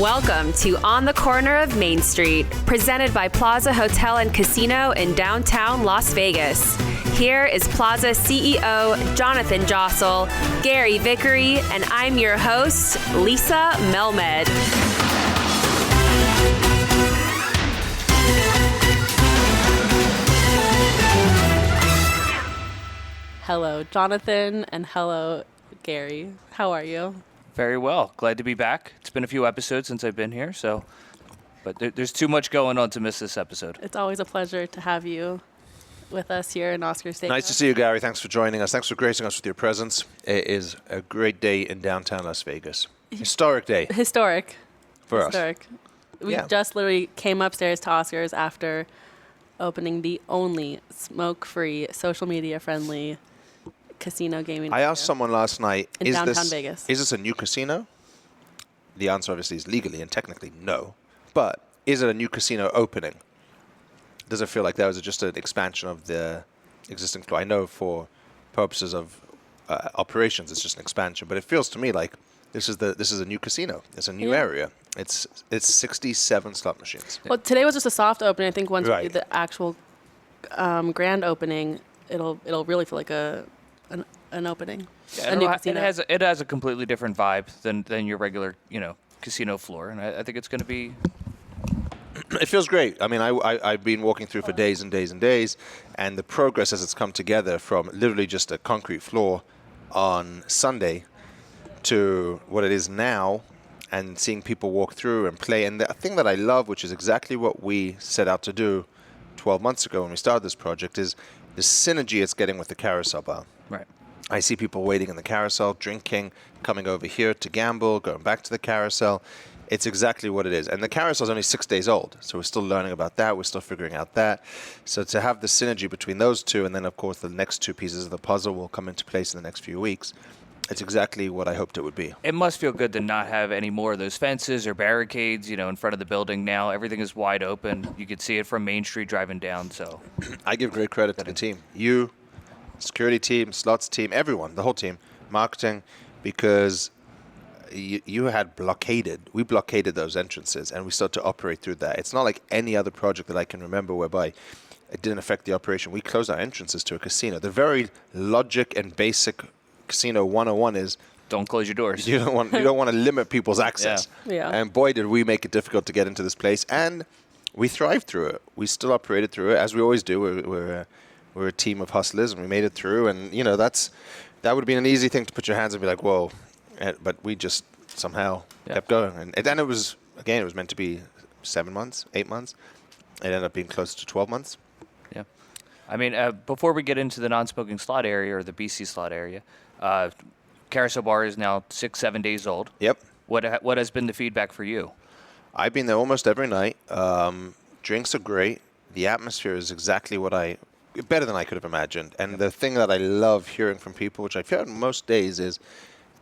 Welcome to On the Corner of Main Street, presented by Plaza Hotel and Casino in downtown Las Vegas. Here is Plaza CEO Jonathan Jossel, Gary Vickery, and I'm your host, Lisa Melmed. Hello, Jonathan, and hello, Gary. How are you? Very well. Glad to be back. It's been a few episodes since I've been here, but there's too much going on to miss this episode. It's always a pleasure to have you with us here in Oscar State. Nice to see you, Gary. Thanks for joining us. Thanks for gracing us with your presence. It is a great day in downtown Las Vegas. Historic day. Historic. For us. We Yeah. just literally came upstairs to Oscars after opening the only smoke-free, social media-friendly casino gaming. I asked someone last night, in downtown Vegas. Is this a new casino? The answer obviously is legally and technically no. But is it a new casino opening? Does it feel like that was just an expansion of the existing floor? I know for purposes of operations, it's just an expansion, but it feels to me like this is a new casino. It's a new area. It's 67 slot machines. Well, today was just a soft opening. I think once we Right. do the actual grand opening, it'll really feel like an opening. Yeah, A new casino. it has a completely different vibe than your regular, casino floor, and I think it's going to be. It feels great. I mean, I've been walking through for days and days and days, and the progress as it's come together from literally just a concrete floor on Sunday to what it is now, and seeing people walk through and play. And the thing that I love, which is exactly what we set out to do 12 months ago when we started this project, is the synergy it's getting with the Carousel Bar. Right. I see people waiting in the carousel, drinking, coming over here to gamble, going back to the carousel. It's exactly what it is. And the carousel is only 6 days old, so we're still learning about that. We're still figuring out that. So to have the synergy between those two, and then, of course, the next two pieces of the puzzle will come into place in the next few weeks, it's exactly what I hoped it would be. It must feel good to not have any more of those fences or barricades, in front of the building now. Everything is wide open. You could see it from Main Street driving down, so. I give great credit to the team. You, security team, slots team, everyone, the whole team, marketing, because you had we blockaded those entrances, and we started to operate through that. It's not like any other project that I can remember whereby it didn't affect the operation. We closed our entrances to a casino. The very logic and basic casino 101 is don't close your doors. you don't want to limit people's access. Yeah. And boy, did we make it difficult to get into this place, and we thrived through it. We still operated through it as we always do. We're a team of hustlers, and we made it through. And that would have been an easy thing to put your hands and be like, whoa, but we just somehow kept going. And then it was meant to be 7 months, 8 months. It ended up being close to 12 months. Yeah. I mean, before we get into the non-smoking slot area or the BC slot area, Carousel Bar is now 6-7 days old. Yep. What has been the feedback for you? I've been there almost every night. Drinks are great. The atmosphere is exactly better than I could have imagined. And the thing that I love hearing from people, which I feel most days, is,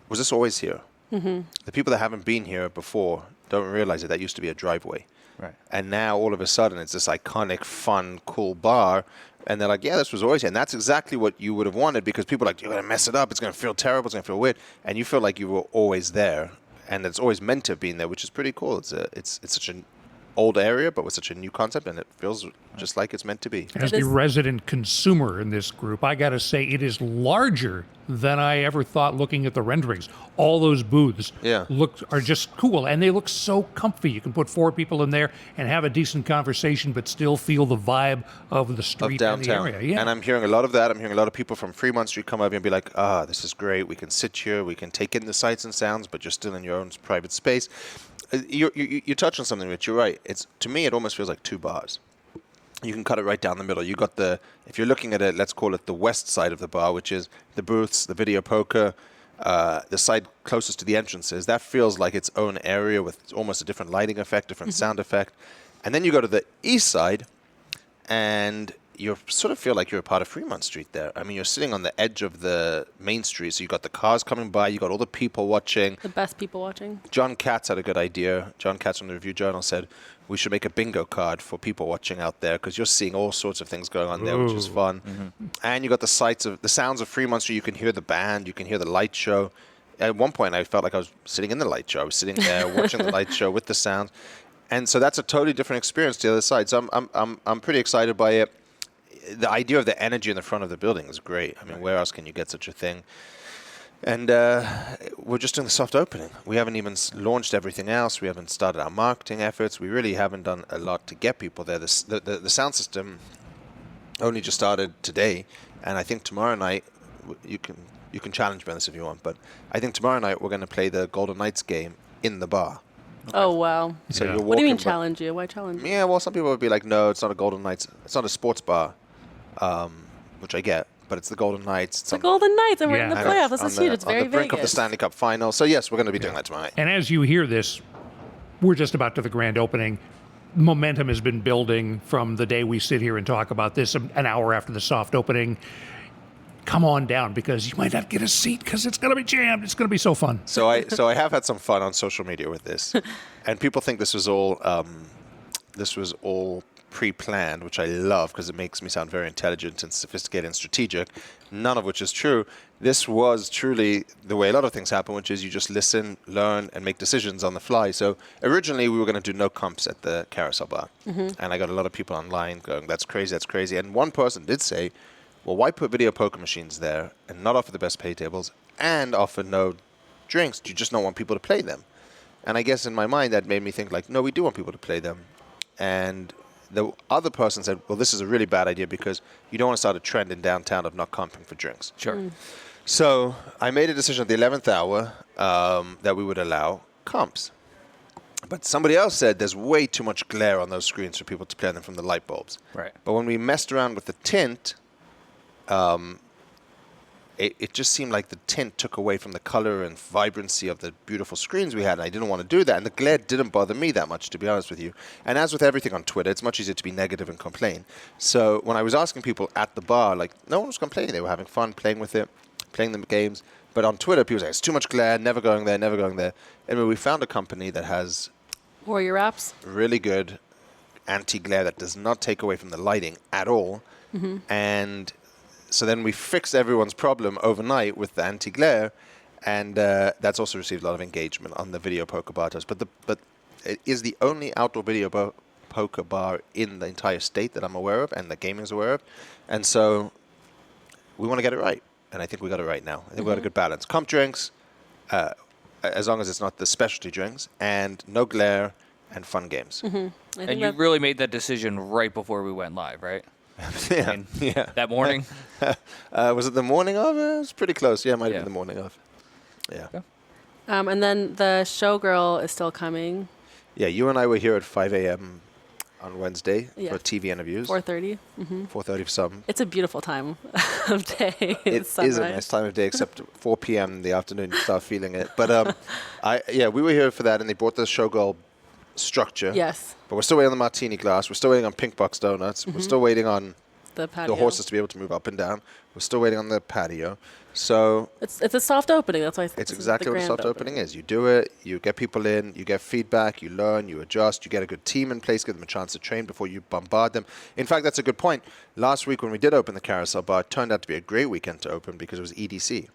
was this always here? Mm-hmm. The people that haven't been here before don't realize that used to be a driveway. Right. And now all of a sudden it's this iconic, fun, cool bar. And they're like, yeah, this was always here. And that's exactly what you would have wanted, because people are like, you're going to mess it up. It's going to feel terrible. It's going to feel weird. And you feel like you were always there. And it's always meant to have been there, which is pretty cool. It's such an old area, but with such a new concept, and it feels just like it's meant to be. As the resident consumer in this group, I got to say it is larger than I ever thought looking at the renderings. All those booths are just cool, and they look so comfy. You can put 4 people in there and have a decent conversation, but still feel the vibe of the street and the area. Yeah. And I'm hearing a lot of that. I'm hearing a lot of people from Fremont Street come over and be like, this is great. We can sit here. We can take in the sights and sounds, but you're still in your own private space. You touch on something, Rich. You're right. To me, it almost feels like 2 bars. You can cut it right down the middle. You got if you're looking at it, let's call it the west side of the bar, which is the booths, the video poker, the side closest to the entrances. That feels like its own area with almost a different lighting effect, different sound effect. And then you go to the east side, and you sort of feel like you're a part of Fremont Street there. I mean, you're sitting on the edge of the main street, so you got the cars coming by, you got all the people watching. The best people watching. John Katz had a good idea. John Katz from the Review Journal said, we should make a bingo card for people watching out there, because you're seeing all sorts of things going on there, which is fun. Mm-hmm. And you got the sounds of Fremont Street. You can hear the band, you can hear the light show. at one point I felt like I was sitting in the light show. I was sitting there watching the light show with the sound, and so that's a totally different experience to the other side. So I'm pretty excited by it. The idea of the energy in the front of the building is great. I mean, where else can you get such a thing? And we're just doing the soft opening. We haven't even launched everything else. We haven't started our marketing efforts. We really haven't done a lot to get people there. The sound system only just started today, and I think tomorrow night you can challenge me on this if you want, but I think tomorrow night we're going to play the Golden Knights game in the bar. Okay. Oh, wow. So Yeah. you're What do you mean walking challenge you? Why challenge you? Yeah, well, some people would be like, no, it's not a Golden Knights. It's not a sports bar, which I get, but it's the Golden Knights. It's The Golden Knights, and we're in the Yeah. playoffs. This is huge. It's very on the brink of the Vegas. Stanley Cup final. So, yes, we're going to be doing that tomorrow night. And as you hear this, we're just about to the grand opening. Momentum has been building from the day we sit here and talk about this an hour after the soft opening. Come on down, because you might not get a seat because it's going to be jammed. It's going to be so fun. So I have had some fun on social media with this, and people think this was all pre-planned, which I love because it makes me sound very intelligent and sophisticated and strategic. None of which is true. This was truly the way a lot of things happen, which is you just listen, learn, and make decisions on the fly. So originally we were going to do no comps at the Carousel Bar, and I got a lot of people online going, "That's crazy, that's crazy." And one person did say, well, why put video poker machines there and not offer the best pay tables and offer no drinks? Do you just not want people to play them? And I guess in my mind that made me think like, no, we do want people to play them. And the other person said, well, this is a really bad idea because you don't want to start a trend in downtown of not comping for drinks. Sure. So I made a decision at the 11th hour that we would allow comps. But somebody else said there's way too much glare on those screens for people to play on them from the light bulbs. Right. But when we messed around with the tint, it just seemed like the tint took away from the color and vibrancy of the beautiful screens we had, and I didn't want to do that. And the glare didn't bother me that much, to be honest with you. And as with everything on Twitter, it's much easier to be negative and complain. So when I was asking people at the bar, like, no one was complaining. They were having fun playing with it, playing the games. But on Twitter, people say, it's too much glare, never going there, never going there. Anyway, we found a company that has Warrior Wraps. really good anti-glare that does not take away from the lighting at all. And so then we fixed everyone's problem overnight with the anti-glare, and that's also received a lot of engagement on the video poker bar. But it is the only outdoor video poker bar in the entire state that I'm aware of and that gaming is aware of. And so we want to get it right, and I think we got it right now. I think we got a good balance. Comp drinks, as long as it's not the specialty drinks, and no glare, and fun games. And you really made that decision right before we went live, right? Yeah, I mean, yeah. That morning? Was it the morning of? It was pretty close. Yeah, it might have been the morning of. Yeah. And then the showgirl is still coming. Yeah, you and I were here at 5 a.m. on Wednesday Yeah. for TV interviews. 4:30. 4:30 for some. It's a beautiful time of day. It It's is a sunrise. nice time of day, except 4 p.m. in the afternoon, you start feeling it. But we were here for that, and they brought the showgirl structure. Yes, But we're still waiting on the martini glass. We're still waiting on pink box donuts. We're still waiting on the patio. the horses to be able to move up and down. We're still waiting on the patio. So It's a soft opening. That's why it's exactly what a soft opening is. You do it, you get people in, you get feedback, you learn, you adjust, you get a good team in place, give them a chance to train before you bombard them. In fact, that's a good point. Last week when we did open the Carousel Bar, it turned out to be a great weekend to open because it was EDC.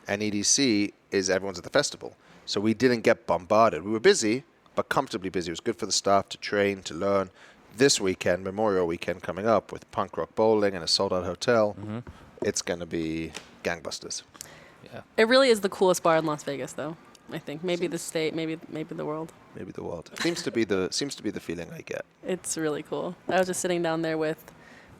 And EDC is everyone's at the festival. So we didn't get bombarded. We were busy, but comfortably busy. It was good for the staff to train, to learn. This weekend, Memorial Weekend coming up with punk rock bowling and a sold-out hotel, it's going to be gangbusters. Yeah. It really is the coolest bar in Las Vegas, though. I think maybe the state, maybe the world. Maybe the world. Seems to be the feeling I get. It's really cool. I was just sitting down there with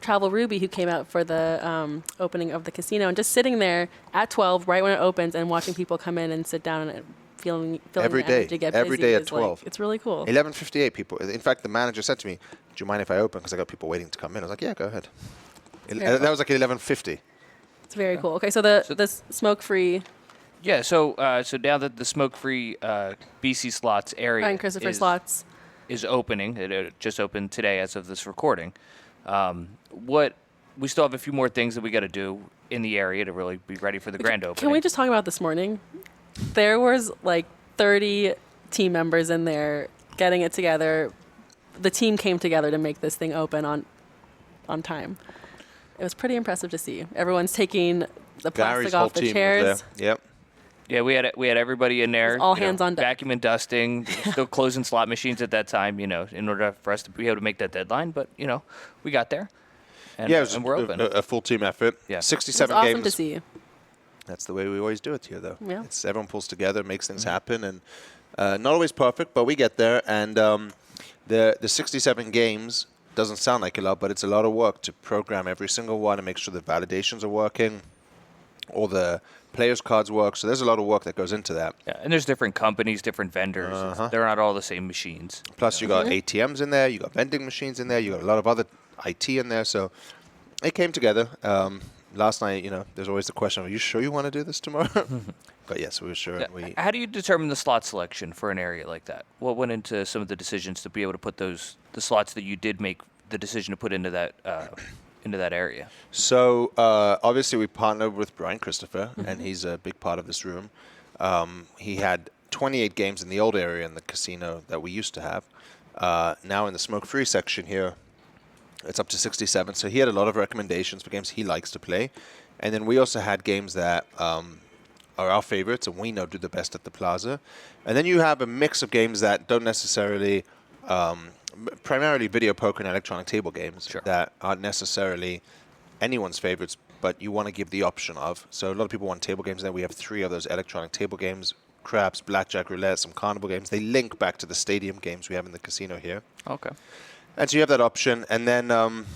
Travel Ruby, who came out for the opening of the casino, and just sitting there at 12, right when it opens, and watching people come in and sit down and feeling Every the day. energy get Every busy day at is, 12. It's really cool. 11:58 people. In fact, the manager said to me, "Do you mind if I open? Because I got people waiting to come in." I was like, "Yeah, go ahead." That was like 11:50. It's very cool. Okay, so the smoke-free Yeah, so now that the smoke-free BC Slots area and Christopher Slots. is opening, it just opened today as of this recording. We still have a few more things that we got to do in the area to really be ready for the grand opening. Can we just talk about this morning? There was like 30 team members in there getting it together. The team came together to make this thing open on time. It was pretty impressive to see. Everyone's taking the plastic Gary's off whole the team was chairs. there. Yep. Yeah, we had everybody in there. All hands on deck. Vacuuming, dusting, still closing slot machines at that time. In order for us to be able to make that deadline. But we got there. And, Yeah, it was and we're open. a full team effort. Yeah. 67 It's games. awesome to see you. That's the way we always do it here, though. Yeah. It's everyone pulls together, makes things happen, and not always perfect, but we get there. And the 67 games doesn't sound like a lot, but it's a lot of work to program every single one and make sure the validations are working, all the players' cards work. So there's a lot of work that goes into that. Yeah, and there's different companies, different vendors. They're not all the same machines. Plus, you got ATMs in there, you got vending machines in there, you got a lot of other IT in there. So it came together. Last night, there's always the question, are you sure you want to do this tomorrow? But yes, we were sure. How do you determine the slot selection for an area like that? What went into some of the decisions to be able to put the slots that you did make the decision to put into that area? So obviously we partnered with Brian Christopher, and he's a big part of this room. He had 28 games in the old area in the casino that we used to have. Now in the smoke-free section here, it's up to 67. So he had a lot of recommendations for games he likes to play. And then we also had games that are our favorites and we know do the best at the Plaza. And then you have a mix of games that don't necessarily, primarily video poker and electronic table games that aren't necessarily anyone's favorites, but you want to give the option of. So a lot of people want table games. Then we have 3 of those electronic table games: craps, blackjack, roulette, some carnival games. They link back to the stadium games we have in the casino here. Okay. And so you have that option. And then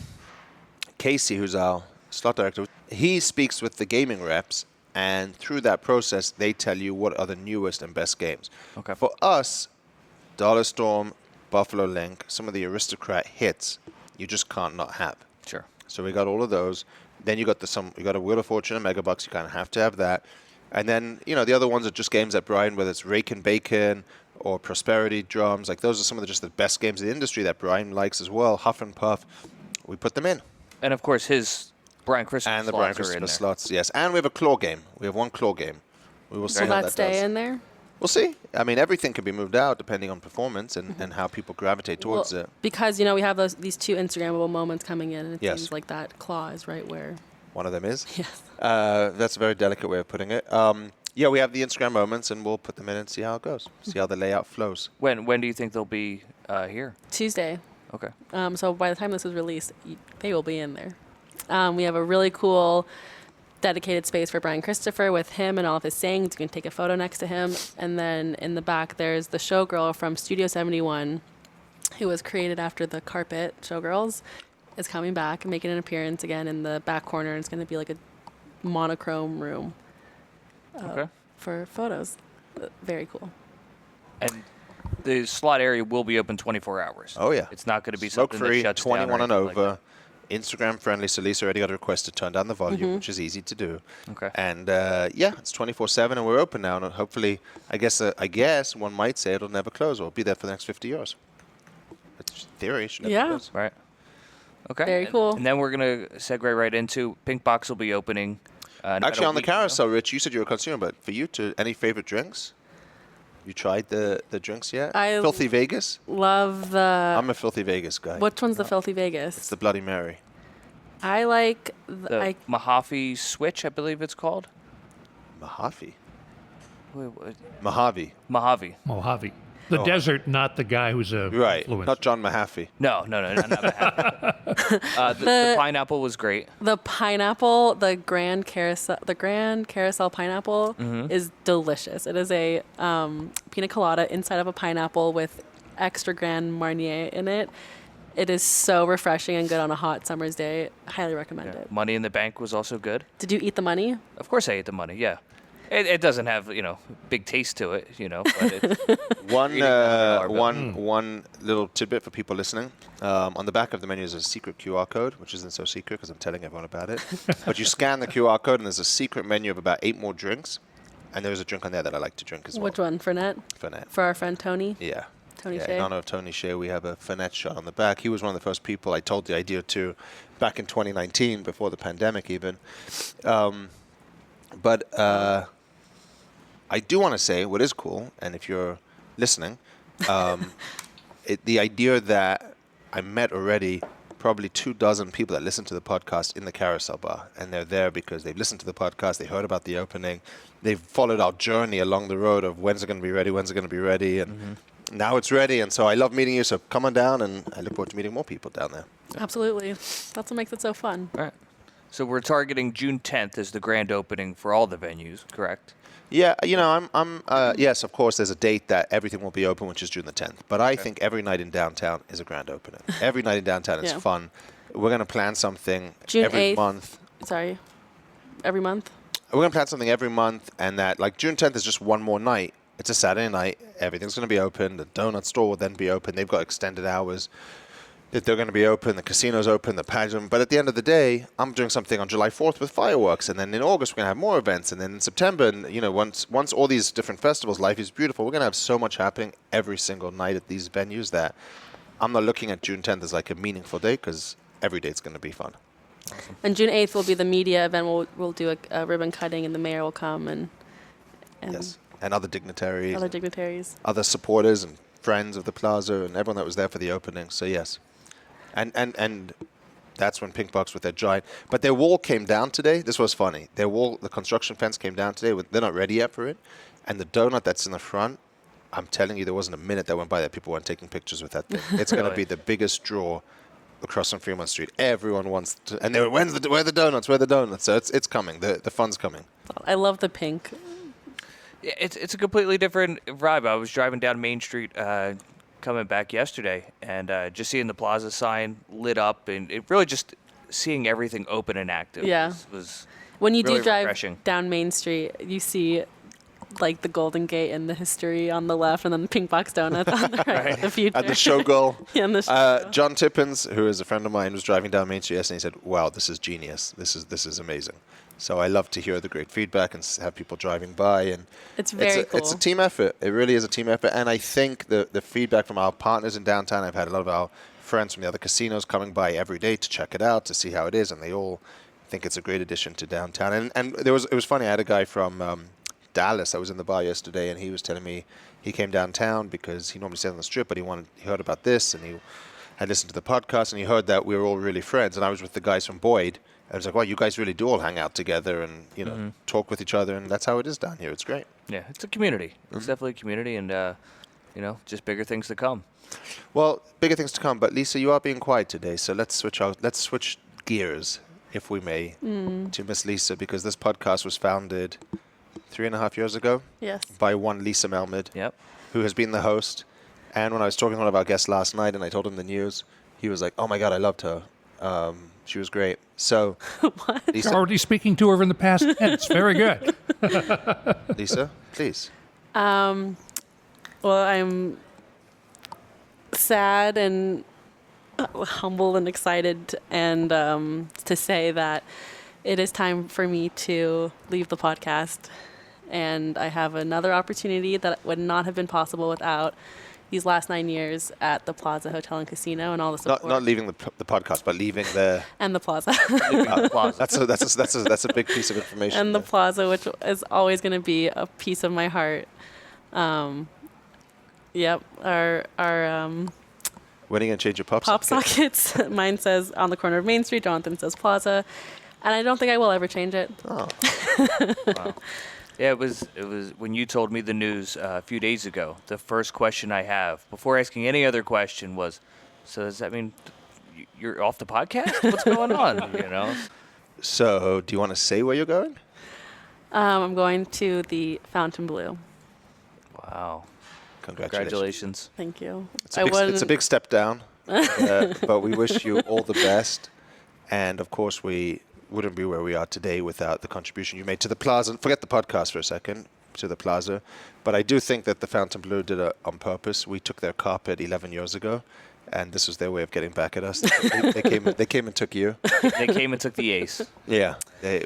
Casey, who's our slot director, he speaks with the gaming reps. And through that process, they tell you what are the newest and best games. Okay. For us, Dollar Storm, Buffalo Link, some of the aristocrat hits, you just can't not have. Sure. So we got all of those. Then you got a Wheel of Fortune and Megabucks. You kind of have to have that. And then the other ones are just games that Brian, whether it's Rake and Bacon or Prosperity Drums, like those are some of the best games in the industry that Brian likes as well. Huff and Puff, we put them in. And of course his Brian Christmas and the slots Brian are in Christmas there. slots, yes. And we have a claw game. We have one claw game. We will see Will how that that stay does. in there? We'll see. I mean, everything can be moved out depending on performance and how people gravitate towards it. Because we have these 2 Instagrammable moments coming in, and it Yes. seems like that claw is right where. One of them is. Yes. That's a very delicate way of putting it. Yeah, we have the Instagram moments, and we'll put them in and see how it goes. See how the layout flows. When do you think they'll be here? Tuesday. Okay. So by the time this is released, they will be in there. We have a really cool dedicated space for Brian Christopher with him and all of his sayings. You can take a photo next to him. And then in the back, there's the showgirl from Studio 71, who was created after the Carpet Showgirls, is coming back, making an appearance again in the back corner. It's going to be like a monochrome room for photos. Very cool. And the slot area will be open 24 hours. Oh, yeah. It's not going to be something that Smoke-free, shuts down. 21 or and anything over. Like Instagram friendly. So Lisa already got a request to turn down the volume, which is easy to do. Okay. And it's 24/7, and we're open now. And hopefully, I guess one might say it'll never close. We'll be there for the next 50 years. It's theory. It should never close. Right. Okay. Very cool. And then we're going to segue right into Pink Box will be opening. Actually, on the carousel, Rich, you said you were a consumer, but for you, any favorite drinks? You tried the drinks yet? Filthy Vegas? Love the. I'm a Filthy Vegas guy. Which one's the Filthy Vegas? It's the Bloody Mary. I like the Mojave Switch, I believe it's called. Mojave? Wait, what? Mojave. Mojave. The desert, not the guy who's a Right, influencer. not John Mahaffey. No, not the pineapple was great. The pineapple, the Grand Carousel pineapple is delicious. It is a pina colada inside of a pineapple with extra Grand Marnier in it. It is so refreshing and good on a hot summer's day. Highly recommend it. Money in the Bank was also good. Did you eat the money? Of course I ate the money, yeah. It doesn't have, big taste to it, but it's One little tidbit for people listening. On the back of the menu is a secret QR code, which isn't so secret because I'm telling everyone about it. But you scan the QR code, and there's a secret menu of about 8 more drinks. And there's a drink on there that I like to drink as well. Which one? Fernet? Fernet. For our friend Tony? Yeah. Tony In Shea? honor of Tony Shea, we have a Fernet shot on the back. He was one of the first people I told the idea to back in 2019, before the pandemic even. But I do want to say what is cool, and if you're listening, the idea that I met already probably 24 people that listen to the podcast in the Carousel Bar, and they're there because they've listened to the podcast, they heard about the opening, they've followed our journey along the road of when's it going to be ready, and now it's ready. And so I love meeting you, so come on down, and I look forward to meeting more people down there. Absolutely. That's what makes it so fun. All right. So we're targeting June 10th as the grand opening for all the venues, correct? Yeah, yes, of course, there's a date that everything will be open, which is June the 10th. But I think every night in downtown is a grand opening. Every night in downtown is fun. We're going to plan something June every 8th. month. Sorry. Every month? We're going to plan something every month, and that, like, June 10th is just one more night. It's a Saturday night. Everything's going to be open. The donut store will then be open. They've got extended hours that they're going to be open. The casino's open, the pageant. But at the end of the day, I'm doing something on July 4th with fireworks. And then in August, we're going to have more events. And then in September, and, once all these different festivals, Life is Beautiful, we're going to have so much happening every single night at these venues that I'm not looking at June 10th as like a meaningful day, because every day it's going to be fun. Awesome. And June 8th will be the media event. We'll do a ribbon cutting, and the mayor will come and yes, and other dignitaries. Other supporters and friends of the Plaza and everyone that was there for the opening. So yes. And that's when Pinkbox with their giant. But their wall came down today. This was funny. Their wall, the construction fence came down today. They're not ready yet for it. And the donut that's in the front, I'm telling you, there wasn't a minute that went by that people weren't taking pictures with that thing. It's going to be the biggest draw across on Fremont Street. Everyone wants to. And they were, where are the donuts? Where are the donuts? So it's coming. The fun's coming. I love the pink. Yeah, it's a completely different vibe. I was driving down Main Street coming back yesterday, and just seeing the Plaza sign lit up, and it really just seeing everything open and active was when you really do drive refreshing. Down Main Street, you see like the Golden Gate and the history on the left, and then the Pink Box Donuts on the right, the future. And the showgirl. And the showgirl. John Tippins, who is a friend of mine, was driving down Main Street yesterday, and he said, wow, this is genius. This is amazing. So I love to hear the great feedback and have people driving by. And it's very cool. It's a team effort. It really is a team effort. And I think the feedback from our partners in downtown, I've had a lot of our friends from the other casinos coming by every day to check it out, to see how it is, and they all think it's a great addition to downtown. And it was funny. I had a guy from Dallas that was in the bar yesterday, and he was telling me he came downtown because he normally stays on the strip, but he heard about this, and he had listened to the podcast, and he heard that we were all really friends. And I was with the guys from Boyd. I was like, wow, you guys really do all hang out together and, talk with each other. And that's how it is down here. It's great. Yeah, it's a community. It's definitely a community, and, just bigger things to come. Well, bigger things to come. But, Lisa, you are being quiet today. So let's switch gears, if we may, to Miss Lisa, because this podcast was founded 3.5 years ago. Yes. By one Lisa Melmed, who has been the host. And when I was talking to one of our guests last night and I told him the news, he was like, oh, my God, I loved her. She was great. So, what? Lisa, You're already speaking to her in the past tense. Very good. Lisa, please. Well, I'm sad and humble and excited, and to say that it is time for me to leave the podcast, and I have another opportunity that would not have been possible without these last 9 years at the Plaza Hotel and Casino and all the support. Not leaving the podcast, but leaving the and the Plaza. Plaza. That's a big piece of information. And the Plaza, which is always going to be a piece of my heart. Yep. Our when are you going to change your pop sockets? Mine says on the corner of Main Street. Jonathan says Plaza, and I don't think I will ever change it. Oh. Wow. Yeah, it was when you told me the news a few days ago. The first question I have, before asking any other question, was, so does that mean you're off the podcast? What's going on? So, do you want to say where you're going? I'm going to the Fontainebleau. Wow. Congratulations. Thank you. It's a big step down, but we wish you all the best. And, of course, we wouldn't be where we are today without the contribution you made to the Plaza. Forget the podcast for a second, to the Plaza. But I do think that the Fontainebleau did it on purpose. We took their carpet 11 years ago, and this was their way of getting back at us. They came and took you. They came and took the ace. Yeah.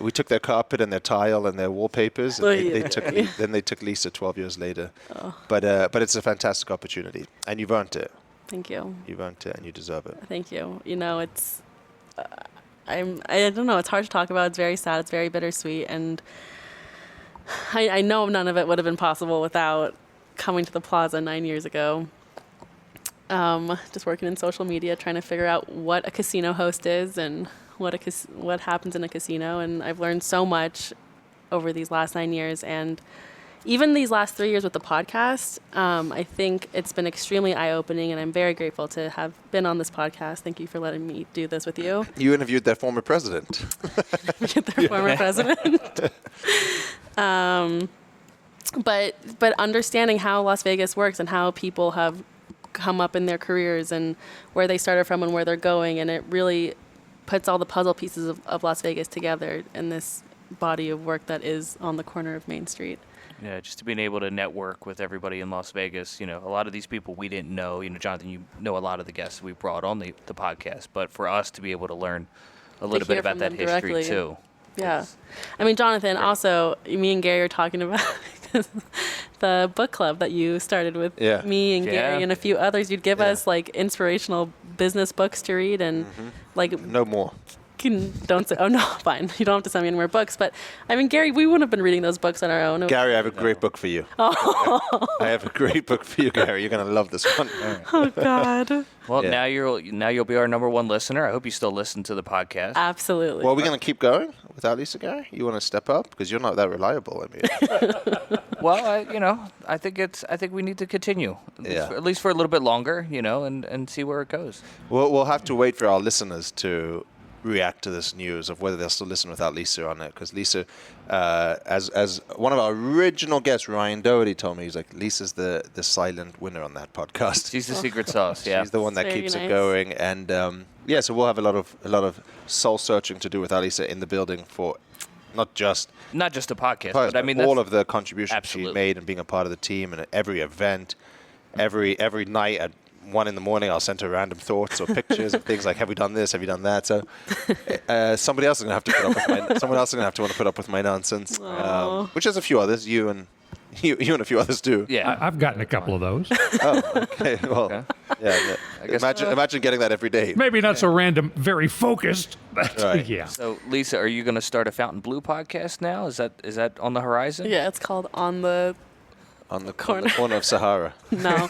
We took their carpet and their tile and their wallpapers. And they took Lisa 12 years later. Oh. But it's a fantastic opportunity, and you've earned it. Thank you. You've earned it, and you deserve it. Thank you. It's... I don't know. It's hard to talk about. It's very sad. It's very bittersweet. And I know none of it would have been possible without coming to the Plaza 9 years ago. just working in social media, trying to figure out what a casino host is and what happens in a casino. And I've learned so much over these last 9 years, and even these last 3 years with the podcast. I think it's been extremely eye-opening, and I'm very grateful to have been on this podcast. Thank you for letting me do this with you. You interviewed their former president. Former president. But understanding how Las Vegas works and how people have come up in their careers and where they started from and where they're going, and it really puts all the puzzle pieces of Las Vegas together in this body of work that is on the corner of Main Street. Yeah, just to being able to network with everybody in Las Vegas. You know, a lot of these people we didn't know. You know, Jonathan, you know a lot of the guests we brought on the podcast, but for us to be able to learn a little bit about that history directly. too. Yeah. I mean, Jonathan, also, me and Gary are talking about the book club that you started with me and Gary and a few others. You'd give us like inspirational business books to read, and like no more. Don't say, oh no, fine. You don't have to send me any more books. But I mean, Gary, we wouldn't have been reading those books on our own. Gary, I have a great book for you. Oh. I have a great book for you, Gary. You're going to love this one. Oh God. Well, now you'll be our number one listener. I hope you still listen to the podcast. Absolutely. Well, are we going to keep going without Lisa, Gary? You want to step up because you're not that reliable. I mean. Well, I think we need to continue, at least for a little bit longer, and see where it goes. We'll have to wait for our listeners to react to this news of whether they'll still listen without Lisa on it, because Lisa, as one of our original guests, Ryan Doherty, told me, he's like, Lisa's the silent winner on that podcast. She's the secret sauce. Yeah, she's the one that keeps it going, and so we'll have a lot of soul searching to do without Lisa in the building for not just a podcast, but I mean all of the contributions absolutely. she made and being a part of the team, and at every event, every night at 1 a.m, I'll send her random thoughts or pictures of things like, have we done this? Have you done that? So somebody else is going to have to put up with someone else is going to have to want to put up with my nonsense, which is a few others. You and a few others do. Yeah, I've gotten a couple of those. Oh, okay. Well, yeah. I guess imagine getting that every day. Maybe not so random, very focused, but right. Yeah. So, Lisa, are you going to start a Fountain Blue podcast now? Is that on the horizon? Yeah, it's called On the corner of Sahara. No.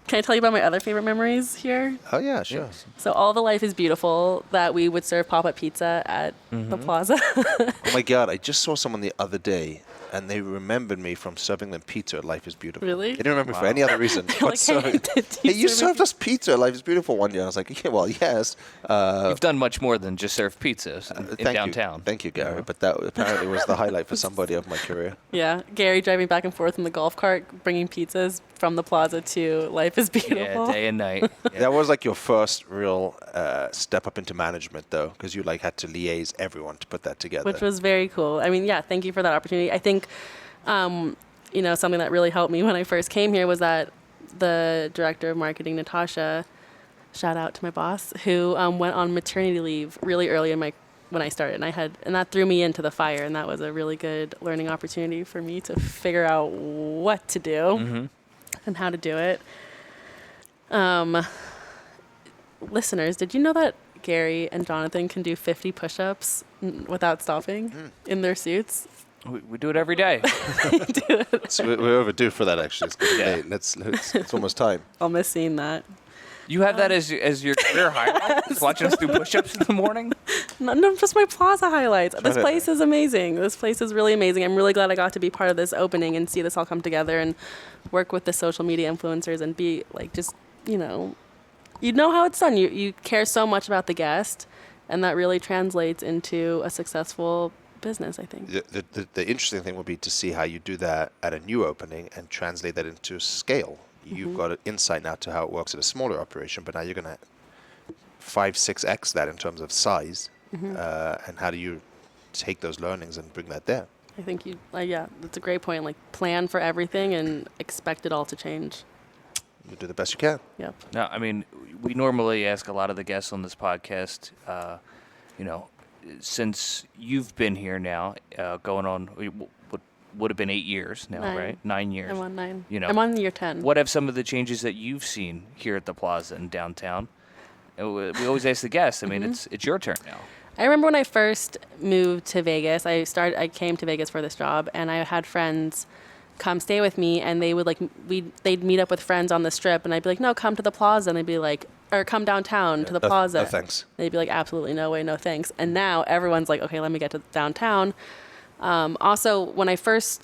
Can I tell you about my other favorite memories here? Oh, yeah, sure. Yes. So All the Life is Beautiful, that we would serve pop-up pizza at the Plaza. Oh, my God. I just saw someone the other day, and they remembered me from serving them pizza at Life is Beautiful. Really? They didn't remember me for any other reason. Like, hey, you served us pizza at Life is Beautiful one year. I was like, yeah, well, yes. You've done much more than just serve pizzas in downtown. Thank you, Gary. But that apparently was the highlight for somebody of my career. Yeah, Gary driving back and forth in the golf cart, bringing pizzas from the Plaza to Life is Beautiful. Yeah, day and night. Yeah. That was like your first real step up into management, though, because you had to liaise everyone to put that together. Which was very cool. I mean, thank you for that opportunity. I think, something that really helped me when I first came here was that the director of marketing, Natasha, shout out to my boss, who went on maternity leave really early when I started, and that threw me into the fire, and that was a really good learning opportunity for me to figure out what to do and how to do it. Listeners, did you know that Gary and Jonathan can do 50 push-ups without stopping in their suits? We do it every day. So we're overdue for that, actually. It's good. Hey, it's almost time. I'll miss seeing that. You have that as your career highlight? Just watching us do push-ups in the morning? No, just my Plaza highlights. This place is amazing. This place is really amazing. I'm really glad I got to be part of this opening and see this all come together and work with the social media influencers and be like, just, you know how it's done. You care so much about the guest, and that really translates into a successful business, I think. The interesting thing will be to see how you do that at a new opening and translate that into scale. You've got an insight now to how it works at a smaller operation, but now you're going to 5-6x that in terms of size. And how do you take those learnings and bring that there? I think that's a great point. Like, plan for everything and expect it all to change. You do the best you can. Yep. No, I mean, we normally ask a lot of the guests on this podcast, since you've been here now, going on what would have been 8 years now, 9. right? 9 years. I'm on 9. You know, I'm on year 10. What have some of the changes that you've seen here at the Plaza in downtown? We always ask the guests. I mean, it's your turn now. I remember when I first moved to Vegas. I came to Vegas for this job, and I had friends come stay with me, and they would they'd meet up with friends on the Strip, and I'd be like, no, come to the Plaza, and they'd be like, or come downtown to the Plaza. No thanks. They'd be like, absolutely no way, no thanks. And now everyone's like, okay, let me get to downtown. Also, when I first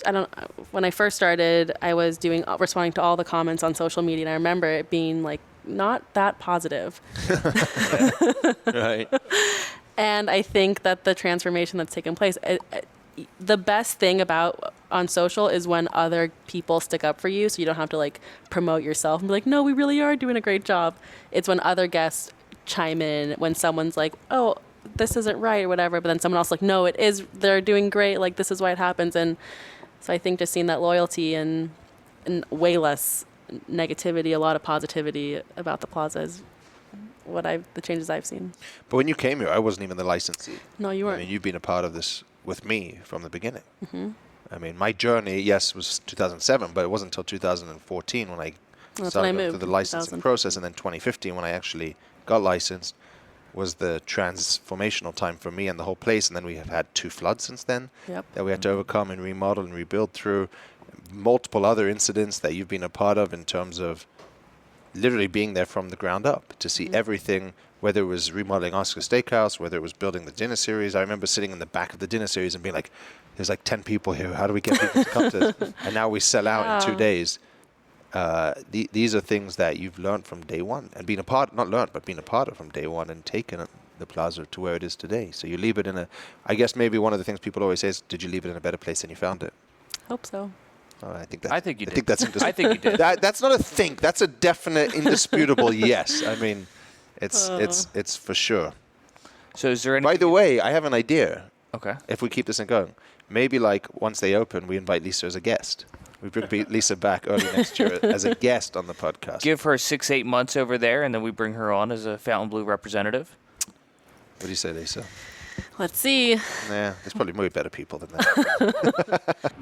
started, I was responding to all the comments on social media, and I remember it being like not that positive. Right. And I think that the transformation that's taken place, the best thing about on social is when other people stick up for you, so you don't have to like promote yourself and be like, no, we really are doing a great job. It's when other guests chime in, when someone's like, oh, this isn't right or whatever, but then someone else like, no, it is, they're doing great, like this is why it happens. And so I think just seeing that loyalty and way less negativity, a lot of positivity about the Plaza is the changes I've seen. But when you came here, I wasn't even the licensee. No, you weren't. I mean, you've been a part of this with me from the beginning. Mm-hmm. I mean, my journey, yes, was 2007, but it wasn't until 2014 when I started going through the licensing process, and then 2015 when I actually got licensed was the transformational time for me and the whole place. And then we have had 2 floods since then that we had to overcome and remodel and rebuild through. Multiple other incidents that you've been a part of in terms of literally being there from the ground up to see everything, whether it was remodeling Oscar Steakhouse, whether it was building the dinner series. I remember sitting in the back of the dinner series and being like, there's like 10 people here. How do we get people to come to this? And now we sell out in 2 days. These are things that you've learned from day one and been a part, not learned, but been a part of from day one and taken the Plaza to where it is today. So you leave it I guess maybe one of the things people always say is, did you leave it in a better place than you found it? Hope so. I think you did. I think you did. That's not a think. That's a definite, indisputable yes. I mean, it's for sure. So is there any? By the way, I have an idea. Okay. If we keep this thing going, maybe like once they open, we invite Lisa as a guest. We bring Lisa back early next year as a guest on the podcast. Give her 6-8 months over there, and then we bring her on as a Fontainebleau representative. What do you say, Lisa? Let's see. Nah, there's probably way better people than that.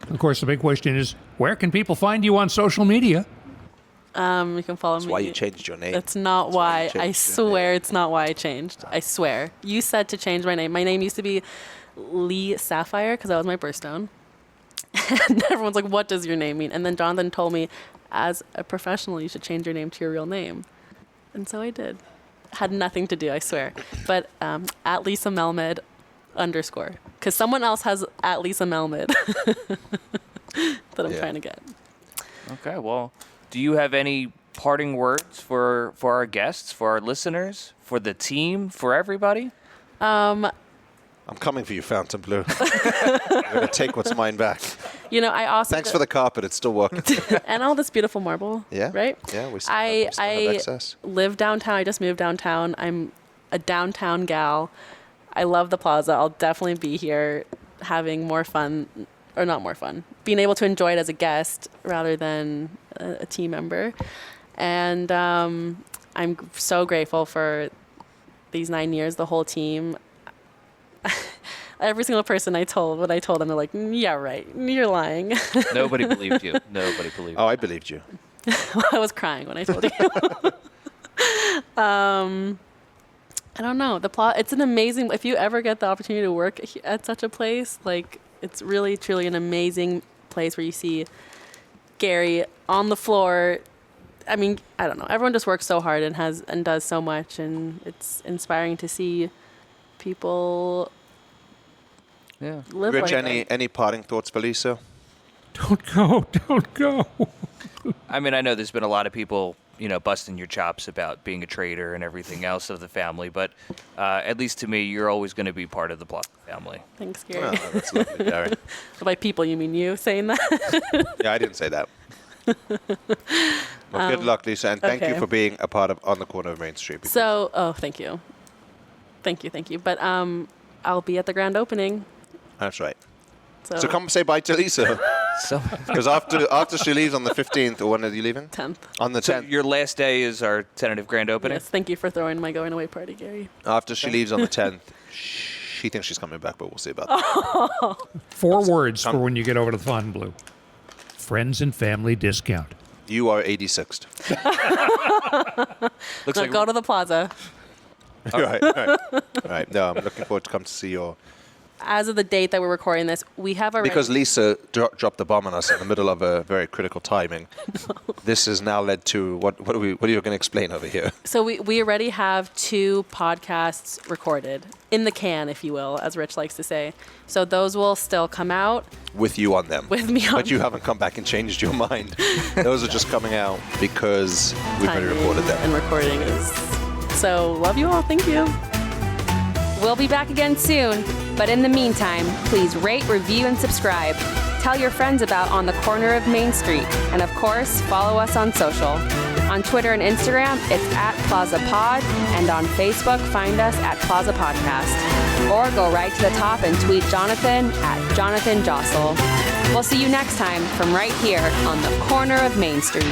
Of course, the big question is, where can people find you on social media? You can follow me. That's why you changed your name. That's not why. I swear it's not why I changed. I swear. You said to change my name. My name used to be Lee Sapphire because that was my birthstone. And everyone's like, what does your name mean? And then Jonathan told me, as a professional, you should change your name to your real name. And so I did. Had nothing to do, I swear. But at Lisa Melmed _, because someone else has at Lisa Melmed that I'm trying to get. Okay, well, do you have any parting words for our guests, for our listeners, for the team, for everybody? I'm coming for you, Fontainebleau. I'm going to take what's mine back. You know, I also... Thanks for the carpet. It's still working. And all this beautiful marble. Yeah. Right? Yeah, we still have excess. Live downtown. I just moved downtown. I'm a downtown gal. I love the Plaza. I'll definitely be here having more fun, or not more fun, being able to enjoy it as a guest rather than a team member. And I'm so grateful for these 9 years, the whole team. Every single person when I told them, they're like, yeah, right, you're lying. Nobody believed you. Nobody believed you. Oh, I believed you. I was crying when I told you. I don't know. It's an amazing, if you ever get the opportunity to work at such a place, like, it's really, truly an amazing place where you see Gary on the floor. I mean, I don't know. Everyone just works so hard and does so much, and it's inspiring to see people live Rich, like that. any parting thoughts for Lisa? Don't go. I mean, I know there's been a lot of people, busting your chops about being a traitor and everything else of the family, but at least to me, you're always going to be part of the Plaza family. Thanks, Gary. Oh, that's lovely, Gary. By people, you mean you saying that? Yeah, I didn't say that. Well, good luck, Lisa, and thank you for being a part of On the Corner of Main Street. Thank you. Thank you. But I'll be at the grand opening. That's right. So come say bye to Lisa. Because after she leaves on the 15th, or when are you leaving? 10th. On the 10th. So your last day is our tentative grand opening? Yes, thank you for throwing my going away party, Gary. After she leaves on the 10th, she thinks she's coming back, but we'll see about that. 4 words for when you get over to Fontainebleau. Friends and family discount. You are 86th. Looks like Go to the Plaza. All right. No, I'm looking forward to come to see your as of the date that we're recording this, we have already... Because Lisa dropped the bomb on us in the middle of a very critical timing. No. This has now led to, what are you going to explain over here? So we already have 2 podcasts recorded, in the can, if you will, as Rich likes to say. So those will still come out. With you on them. With me on But you haven't come back and changed your mind. Those are just coming out because we've already recorded them. And recording is... So, love you all. Thank you. We'll be back again soon, but in the meantime, please rate, review, and subscribe. Tell your friends about On the Corner of Main Street, and of course, follow us on social. On Twitter and Instagram, it's @PlazaPod, and on Facebook, find us at Plaza Podcast. Or go right to the top and tweet Jonathan @Jonathan Jossel. We'll see you next time from right here on the corner of Main Street.